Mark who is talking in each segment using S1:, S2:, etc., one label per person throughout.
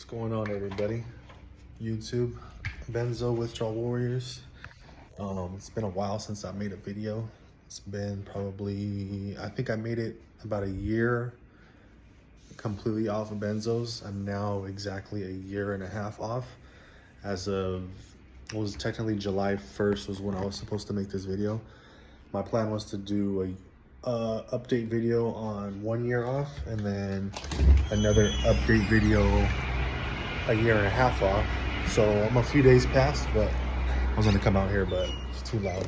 S1: Going on, everybody? YouTube, Benzo Withdrawal Warriors. It's been a while since I made a video. It's been probably, I think I made it about a year completely off of benzos. I'm now exactly a year and a half off. As of, it was technically July 1st was when I was supposed to make this video. My plan was to do a update video on 1 year off, and then another update video a year and a half off. So I'm a few days past, but I was gonna come out here, but it's too loud.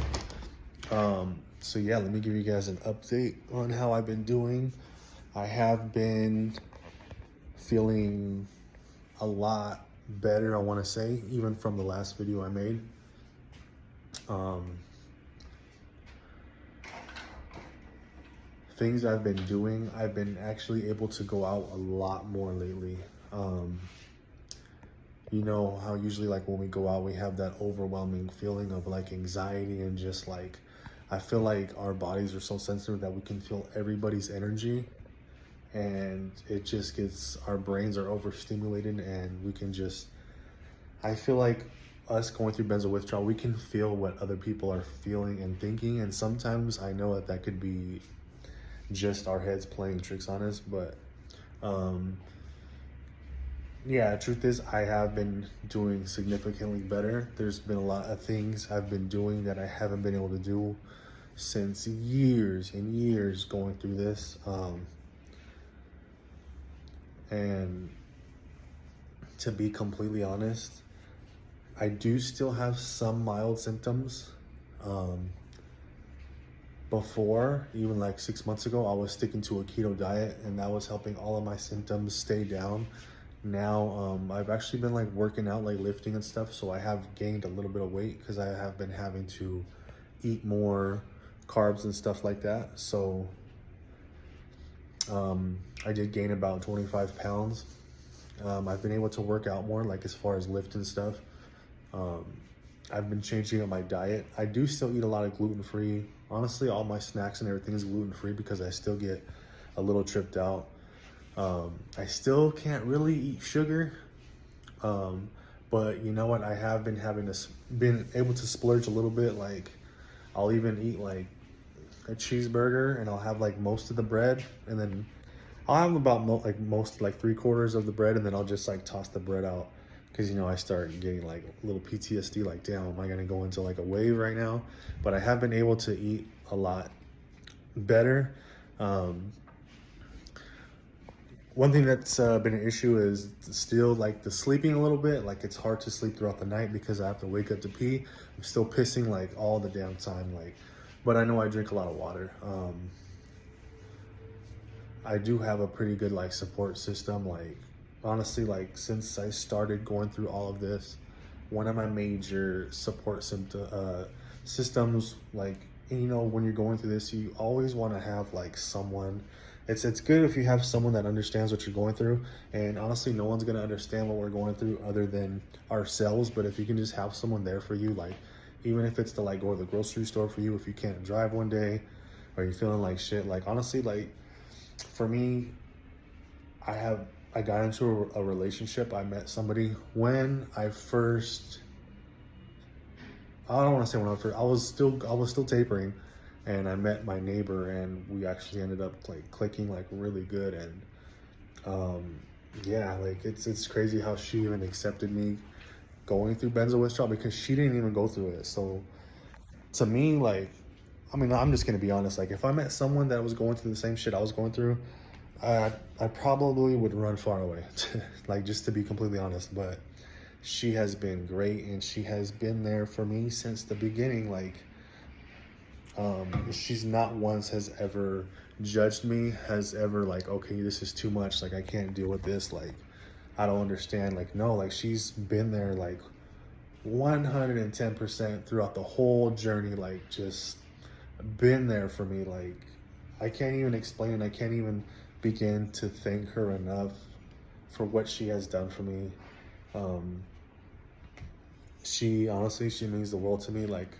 S1: So yeah, let me give you guys an update on how I've been doing. I have been feeling a lot better, I want to say, even from the last video I made. Things I've been doing, I've been actually able to go out a lot more lately. You know how usually like when we go out, we have that overwhelming feeling of like anxiety and just like, I feel like our bodies are so sensitive that we can feel everybody's energy, and it just gets, our brains are overstimulated, and we can just, I feel like us going through benzo withdrawal, we can feel what other people are feeling and thinking. And sometimes I know that could be just our heads playing tricks on us, but yeah, the truth is I have been doing significantly better. There's been a lot of things I've been doing that I haven't been able to do since years and years going through this. And to be completely honest, I do still have some mild symptoms. Before, even like 6 months ago, I was sticking to a keto diet, and that was helping all of my symptoms stay down. Now I've actually been like working out, like lifting and stuff, so I have gained a little bit of weight because I have been having to eat more carbs and stuff like that. So I did gain about 25 pounds. I've been able to work out more, like as far as lift and stuff. I've been changing up my diet. I do still eat a lot of gluten-free. Honestly, all my snacks and everything is gluten-free because I still get a little tripped out. I still can't really eat sugar, but you know what? I have been been able to splurge a little bit. Like, I'll even eat like a cheeseburger, and I'll have like most of the bread, and then I'll have about like 3/4 of the bread, and then I'll just like toss the bread out. Because, you know, I start getting like a little PTSD, like, damn, am I gonna go into like a wave right now? But I have been able to eat a lot better. One thing that's been an issue is still like the sleeping a little bit. Like, it's hard to sleep throughout the night because I have to wake up to pee. I'm still pissing like all the damn time, like, but I know I drink a lot of water. I do have a pretty good like support system. Like, honestly, like since I started going through all of this, one of my major support systems, like, you know, when you're going through this, you always want to have like someone. It's good if you have someone that understands what you're going through, and honestly, no one's gonna understand what we're going through other than ourselves. But if you can just have someone there for you, like even if it's to like go to the grocery store for you if you can't drive one day, or you're feeling like shit, like honestly, like for me, I got into a relationship. I met somebody when I first, I don't want to say when I first, I was still tapering, and I met my neighbor, and we actually ended up like clicking like really good. And yeah, like it's crazy how she even accepted me going through benzo withdrawal, because she didn't even go through it. So to me, like, I mean, I'm just gonna be honest, like if I met someone that was going through the same shit I was going through, I probably would run far away, like, just to be completely honest. But she has been great, and she has been there for me since the beginning. Like, she's not once has ever judged me, has ever like, okay, this is too much, like I can't deal with this, like I don't understand. Like, no, like she's been there like 110% throughout the whole journey, like just been there for me. Like, I can't even explain it. I can't even begin to thank her enough for what she has done for me. She honestly, she means the world to me. Like,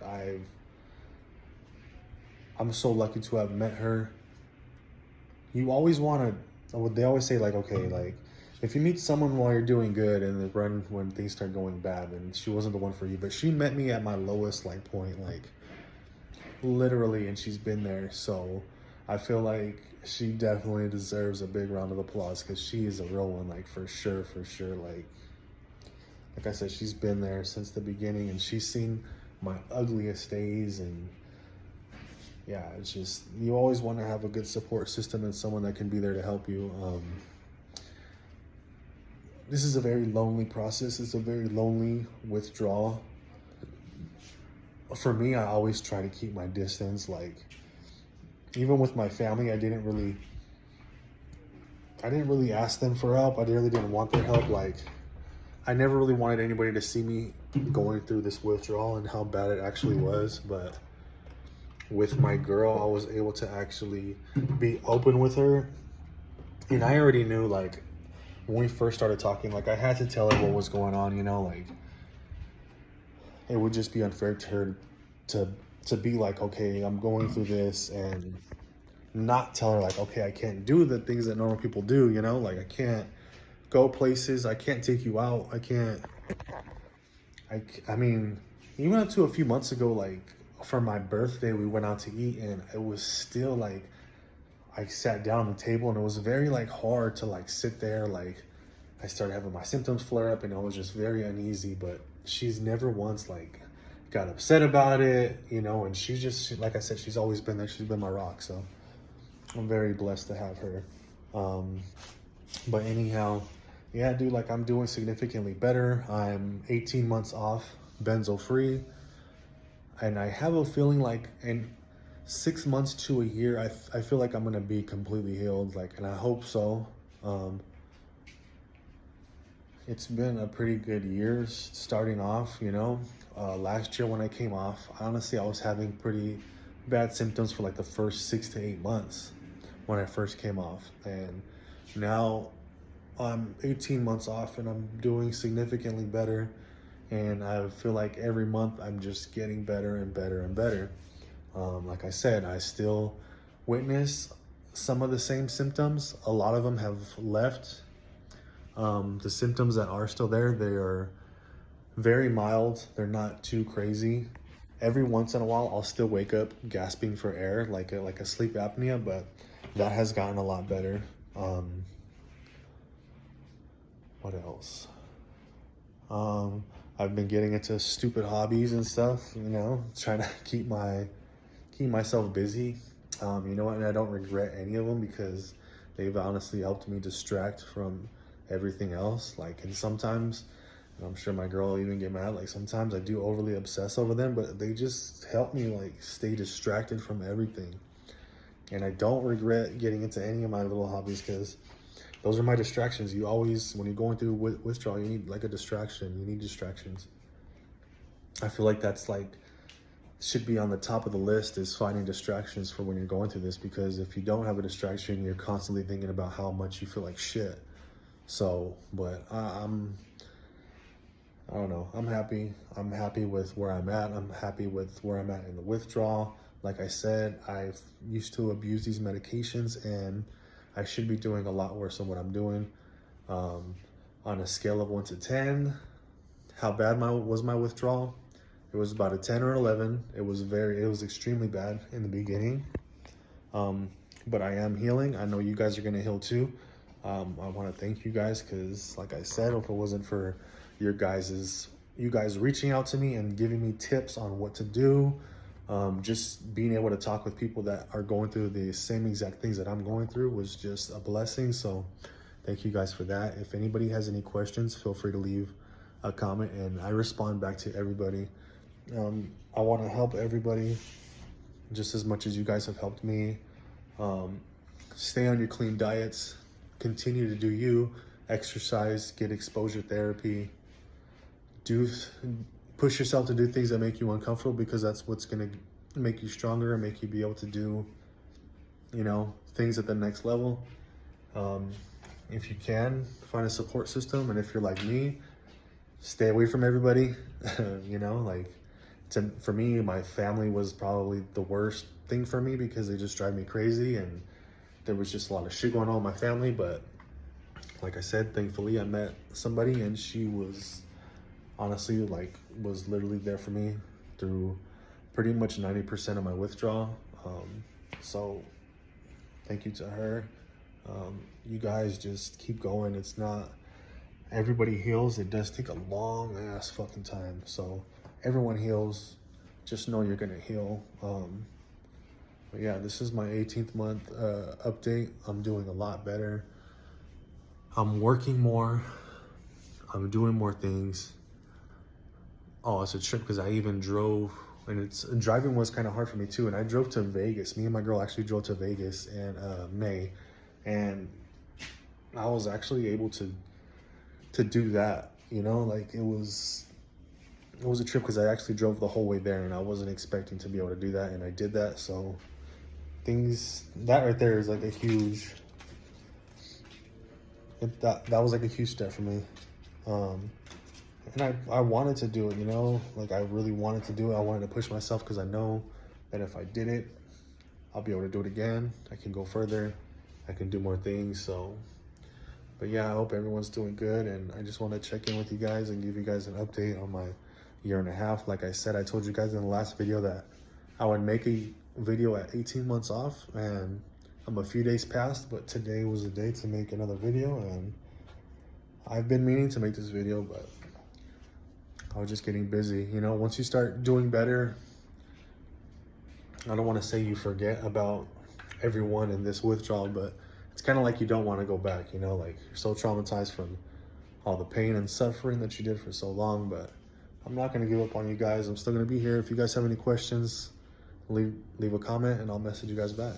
S1: I'm so lucky to have met her. You always want to, they always say like, okay, like if you meet someone while you're doing good and then run when things start going bad, then she wasn't the one for you. But she met me at my lowest like point, like literally, and she's been there. So I feel like she definitely deserves a big round of applause because she is a real one, like for sure, for sure. Like I said, she's been there since the beginning, and she's seen my ugliest days. And yeah, it's just, you always want to have a good support system and someone that can be there to help you. This is a very lonely process. It's a very lonely withdrawal. For me, I always try to keep my distance. Like, even with my family, I didn't really ask them for help. I really didn't want their help. Like, I never really wanted anybody to see me going through this withdrawal and how bad it actually was. But with my girl, I was able to actually be open with her. And I already knew, like, when we first started talking, like, I had to tell her what was going on, you know, like, it would just be unfair to her to be like, okay, I'm going through this, and not tell her like, okay, I can't do the things that normal people do, you know, like I can't go places, I can't take you out, I mean, even up to a few months ago, like for my birthday, we went out to eat, and it was still like, I sat down at the table, and it was very like hard to like sit there. Like, I started having my symptoms flare up, and I was just very uneasy. But she's never once like got upset about it, you know, and she's just, like I said, she's always been there. She's been my rock. So I'm very blessed to have her. But anyhow, yeah, dude, like I'm doing significantly better. I'm 18 months off Benzo free. And I have a feeling like in 6 months to a year, I feel like I'm going to be completely healed. Like, and I hope so. It's been a pretty good year starting off, you know. Last year when I came off, honestly, I was having pretty bad symptoms for like the first 6 to 8 months when I first came off. And now I'm 18 months off, and I'm doing significantly better. And I feel like every month I'm just getting better and better and better. Like I said, I still witness some of the same symptoms. A lot of them have left. The symptoms that are still there, they are very mild. They're not too crazy. Every once in a while, I'll still wake up gasping for air, like a sleep apnea, but that has gotten a lot better. What else? I've been getting into stupid hobbies and stuff, you know, trying to keep myself busy. You know what, and I don't regret any of them because they've honestly helped me distract from everything else. Like, and sometimes, and I'm sure my girl will even get mad, like sometimes I do overly obsess over them, but they just help me like stay distracted from everything. And I don't regret getting into any of my little hobbies because those are my distractions. You always, when you're going through withdrawal, you need like a distraction. You need distractions. I feel like that's like, should be on the top of the list, is finding distractions for when you're going through this, because if you don't have a distraction, you're constantly thinking about how much you feel like shit. So, but I don't know. I'm happy with where I'm at. I'm happy with where I'm at in the withdrawal. Like I said, I've used to abuse these medications, and I should be doing a lot worse than what I'm doing. On a scale of 1 to 10, how bad was my withdrawal? It was about a 10 or 11. It was extremely bad in the beginning. But I am healing. I know you guys are gonna heal too. I want to thank you guys because, like I said, if it wasn't for you guys reaching out to me and giving me tips on what to do, just being able to talk with people that are going through the same exact things that I'm going through was just a blessing. So thank you guys for that. If anybody has any questions, feel free to leave a comment, and I respond back to everybody. I want to help everybody just as much as you guys have helped me. Stay on your clean diets. Continue to do you, exercise, get exposure therapy, push yourself to do things that make you uncomfortable, because that's what's going to make you stronger and make you be able to do, you know, things at the next level. If you can, find a support system. And if you're like me, stay away from everybody. You know, like for me, my family was probably the worst thing for me because they just drive me crazy, and there was just a lot of shit going on in my family. But like I said, thankfully I met somebody, and she was honestly was literally there for me through pretty much 90% of my withdrawal. So thank you to her. You guys just keep going. It's not everybody heals. It does take a long ass fucking time. So everyone heals. Just know you're gonna heal. But yeah, this is my 18th month update. I'm doing a lot better. I'm working more. I'm doing more things. Oh, it's a trip because I even drove, and driving was kind of hard for me too. And I drove to Vegas. Me and my girl actually drove to Vegas in May, and I was actually able to do that. You know, like it was a trip because I actually drove the whole way there, and I wasn't expecting to be able to do that, and I did that. So that right there is like a huge. That was like a huge step for me. And I wanted to do it, you know, like I really wanted to do it. I wanted to push myself because I know that if I did it, I'll be able to do it again. I can go further. I can do more things. So, but yeah, I hope everyone's doing good. And I just want to check in with you guys and give you guys an update on my year and a half. Like I said, I told you guys in the last video that I would make a video at 18 months off, and I'm a few days past, but today was the day to make another video. And I've been meaning to make this video, but I was just getting busy. You know, once you start doing better, I don't want to say you forget about everyone in this withdrawal, but it's kind of like you don't want to go back, you know, like you're so traumatized from all the pain and suffering that you did for so long. But I'm not going to give up on you guys. I'm still going to be here. If you guys have any questions, leave a comment and I'll message you guys back.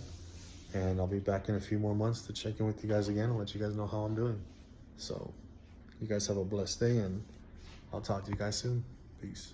S1: And I'll be back in a few more months to check in with you guys again and let you guys know how I'm doing. So you guys have a blessed day, and I'll talk to you guys soon. Peace.